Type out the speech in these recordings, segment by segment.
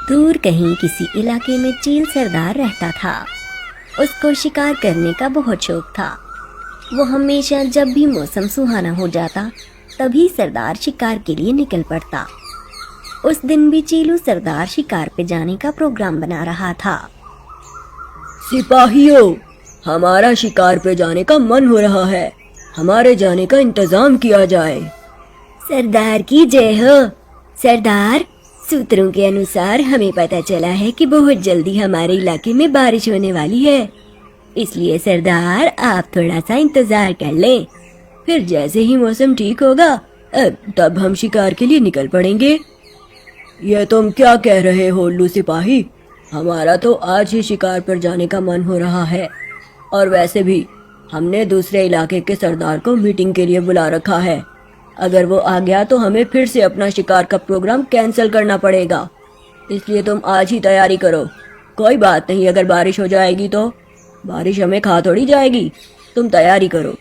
دور کہیں کسی علاقے میں چیل سردار رہتا تھا۔ اس کو شکار کرنے کا بہت شوق تھا۔ وہ ہمیشہ جب بھی موسم سہانا ہو جاتا تبھی سردار شکار کے لیے نکل پڑتا۔ اس دن بھی چیلو سردار شکار پہ جانے کا پروگرام بنا رہا تھا۔ سپاہیوں، ہمارا شکار پہ جانے کا من ہو رہا ہے، ہمارے جانے کا انتظام کیا جائے۔ سردار کی جے ہو۔ سردار، سوتروں کے انوسار ہمیں پتہ چلا ہے کہ بہت جلدی ہمارے علاقے میں بارش ہونے والی ہے، اس لیے سردار آپ تھوڑا سا انتظار کر لیں، پھر جیسے ہی موسم ٹھیک ہوگا تب ہم شکار کے لیے نکل پڑیں گے۔ یہ تم کیا کہہ رہے ہو الو سپاہی؟ ہمارا تو آج ہی شکار پر جانے کا من ہو رہا ہے، اور ویسے بھی ہم نے دوسرے علاقے کے سردار کو میٹنگ کے لیے بلا رکھا ہے۔ اگر وہ آ گیا تو ہمیں پھر سے اپنا شکار کا پروگرام کینسل کرنا پڑے گا، اس لیے تم آج ہی تیاری کرو۔ کوئی بات نہیں، اگر بارش ہو جائے گی تو بارش ہمیں کھا تھوڑی جائے گی، تم تیاری کرو۔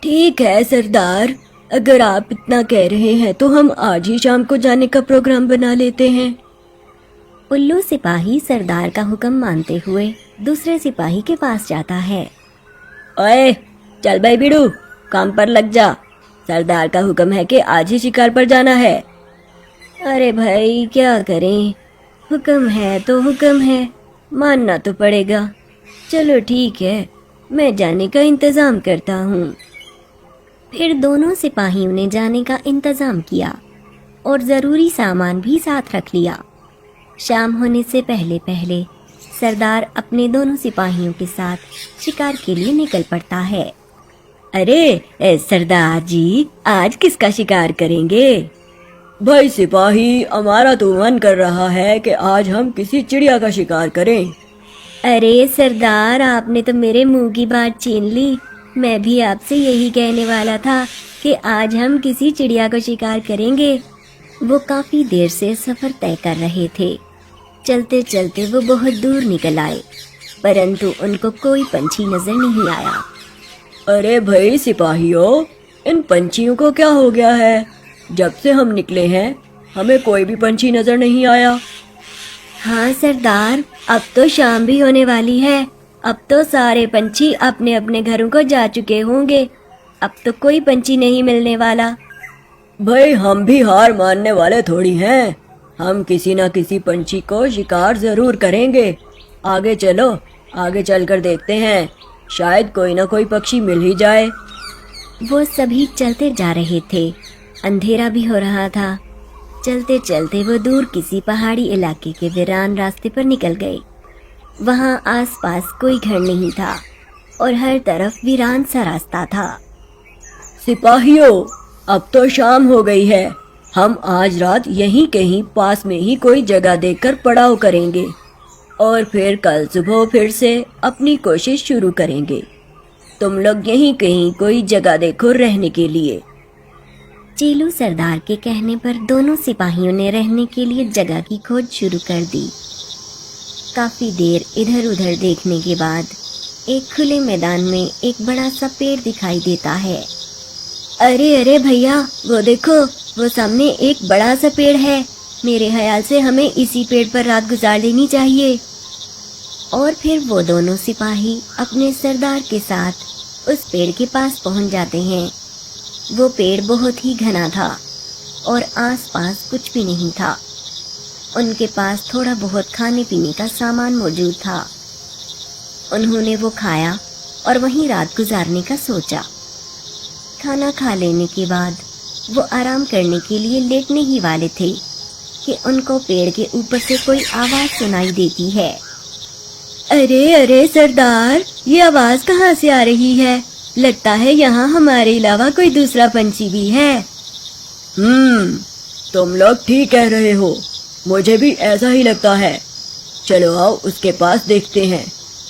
ٹھیک ہے سردار، اگر آپ اتنا کہہ رہے ہیں تو ہم آج ہی شام کو جانے کا پروگرام بنا لیتے ہیں۔ الو سپاہی سردار کا حکم مانتے ہوئے دوسرے سپاہی کے پاس جاتا ہے۔ اوئے چل بھائی بیڑو، کام پر لگ جا، سردار کا حکم ہے کہ آج ہی شکار پر جانا ہے۔ ارے بھائی کیا کریں، حکم ہے تو حکم ہے، ماننا تو پڑے گا۔ چلو ٹھیک ہے، میں جانے کا انتظام کرتا ہوں۔ پھر دونوں سپاہیوں نے جانے کا انتظام کیا اور ضروری سامان بھی ساتھ رکھ لیا۔ شام ہونے سے پہلے پہلے سردار اپنے دونوں سپاہیوں کے ساتھ شکار کے لیے نکل پڑتا ہے۔ ارے سردار جی، آج کس کا شکار کریں گے؟ بھائی سپاہی، ہمارا تو من کر رہا ہے کہ آج ہم کسی چڑیا کا شکار کریں۔ ارے سردار، آپ نے تو میرے منہ کی بات چھین لی، میں بھی آپ سے یہی کہنے والا تھا کہ آج ہم کسی چڑیا کو شکار کریں گے۔ وہ کافی دیر سے سفر طے کر رہے تھے۔ چلتے چلتے وہ بہت دور نکل آئے، پرنتو ان کو کوئی پنچھی نظر نہیں آیا۔ ارے بھائی سپاہیوں، ان پنچھیوں کو کیا ہو گیا ہے؟ جب سے ہم نکلے ہیں ہمیں کوئی بھی پنچھی نظر نہیں آیا۔ ہاں سردار، اب تو شام بھی ہونے والی ہے، اب تو سارے پنچھی اپنے اپنے گھروں کو جا چکے ہوں گے، اب تو کوئی پنچھی نہیں ملنے والا۔ بھائی ہم بھی ہار ماننے والے تھوڑی ہیں، ہم کسی نہ کسی پنچھی کو شکار ضرور کریں گے۔ آگے چلو، آگے چل کر دیکھتے ہیں، شاید کوئی نہ کوئی پکشی مل ہی جائے۔ وہ سبھی چلتے جا رہے تھے، اندھیرا بھی ہو رہا تھا۔ چلتے چلتے وہ دور کسی پہاڑی علاقے کے ویران راستے پر نکل گئے۔ وہاں آس پاس کوئی گھر نہیں تھا اور ہر طرف ویران سا راستہ تھا۔ سپاہیوں، اب تو شام ہو گئی ہے، ہم آج رات یہیں کہیں پاس میں ہی کوئی جگہ دیکھ کر پڑاؤ کریں گے، اور پھر کل صبح پھر سے اپنی کوشش شروع کریں گے۔ تم لوگ یہیں کہیں کوئی جگہ دیکھو رہنے کے لیے۔ چیلو سردار کے کہنے پر دونوں سپاہیوں نے رہنے کے لیے جگہ کی کھوج شروع کر دی۔ کافی دیر ادھر ادھر دیکھنے کے بعد ایک کھلے میدان میں ایک بڑا سا پیڑ دکھائی دیتا ہے۔ ارے ارے بھیا، وہ دیکھو، وہ سامنے ایک بڑا سا پیڑ ہے، میرے خیال سے ہمیں اسی پیڑ پر رات گزار لینی چاہیے۔ اور پھر وہ دونوں سپاہی اپنے سردار کے ساتھ اس پیڑ کے پاس پہنچ جاتے ہیں۔ وہ پیڑ بہت ہی گھنا تھا اور آس پاس کچھ بھی نہیں تھا۔ ان کے پاس تھوڑا بہت کھانے پینے کا سامان موجود تھا۔ انہوں نے وہ کھایا اور وہیں رات گزارنے کا سوچا۔ کھانا کھا لینے کے بعد وہ آرام کرنے کے لیے لیٹنے ہی والے تھے کہ ان کو پیڑ کے اوپر سے کوئی آواز سنائی دیتی ہے۔ ارے ارے سردار، یہ آواز کہاں سے آ رہی ہے؟ لگتا ہے یہاں ہمارے علاوہ کوئی دوسرا پنچھی بھی ہے۔ تم لوگ ٹھیک کہہ رہے ہو، مجھے بھی ایسا ہی لگتا ہے۔ چلو آؤ اس کے پاس دیکھتے ہیں،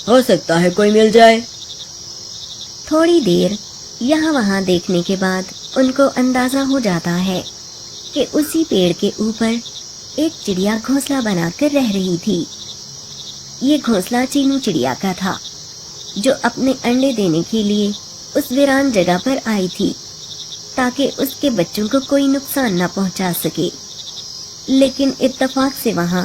ہو سکتا ہے کوئی مل جائے۔ تھوڑی دیر یہاں وہاں دیکھنے کے بعد ان کو اندازہ ہو جاتا ہے کہ اسی پیڑ کے اوپر ایک چڑیا گھونسلہ بنا کر رہ رہی تھی۔ یہ گھونسلہ چینو چڑیا کا تھا، جو اپنے انڈے دینے کے لیے اس ویران جگہ پر آئی تھی تاکہ اس کے بچوں کو کوئی نقصان نہ پہنچا سکے۔ لیکن اتفاق سے وہاں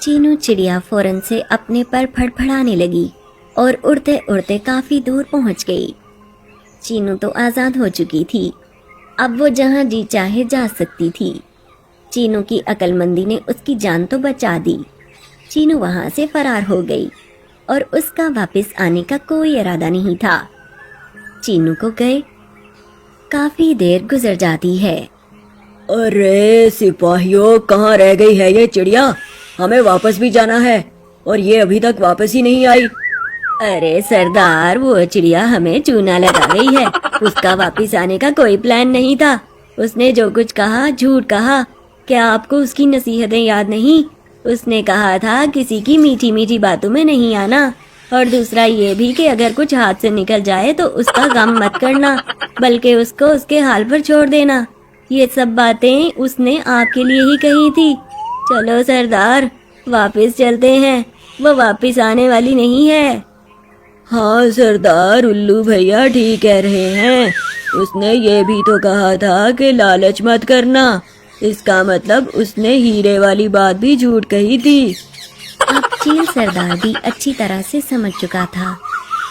چینو چڑیا فوراً سے اپنے پر پھڑپھڑانے لگی اور اڑتے اڑتے کافی دور پہنچ گئی۔ چینو تو آزاد ہو چکی تھی، اب وہ جہاں جی چاہے جا سکتی تھی۔ چینو کی عقل مندی نے اس کی جان تو بچا دی۔ چینو وہاں سے فرار ہو گئی اور اس کا واپس آنے کا کوئی ارادہ نہیں تھا۔ چینو کو گئے کافی دیر گزر جاتی ہے۔ ارے سپاہیوں، کہاں رہ گئی ہے یہ چڑیا؟ ہمیں واپس بھی جانا ہے اور یہ ابھی تک واپس ہی نہیں آئی۔ ارے سردار، وہ چڑیا ہمیں چونا لگا گئی ہے، اس کا واپس آنے کا کوئی پلان نہیں تھا۔ اس نے جو کچھ کہا جھوٹ کہا۔ کیا آپ کو اس کی نصیحتیں یاد نہیں؟ اس نے کہا تھا کسی کی میٹھی میٹھی باتوں میں نہیں آنا، اور دوسرا یہ بھی کہ اگر کچھ ہاتھ سے نکل جائے تو اس کا غم مت کرنا، بلکہ اس کو اس کے حال پر چھوڑ دینا۔ یہ سب باتیں اس نے آپ کے لیے ہی کہی تھی۔ چلو سردار، واپس چلتے ہیں، وہ واپس آنے والی نہیں ہے۔ ہاں سردار، الو بھیا ٹھیک کہہ رہے ہیں۔ اس نے یہ بھی تو کہا تھا کہ لالچ مت کرنا، اس کا مطلب اس نے ہیرے والی بات بھی جھوٹ کہی تھی۔ اب چیل سردار بھی اچھی طرح سے سمجھ چکا تھا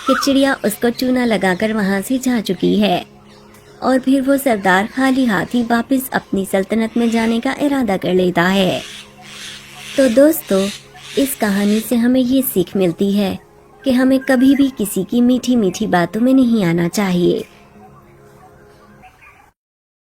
کہ چڑیا اس کو چونا لگا کر وہاں سے جا چکی ہے، اور پھر وہ سردار خالی ہاتھی واپس اپنی سلطنت میں جانے کا ارادہ کر لیتا ہے۔ تو دوستو، اس کہانی سے ہمیں یہ سیکھ ملتی ہے کہ ہمیں کبھی بھی کسی کی میٹھی میٹھی باتوں میں نہیں آنا چاہیے۔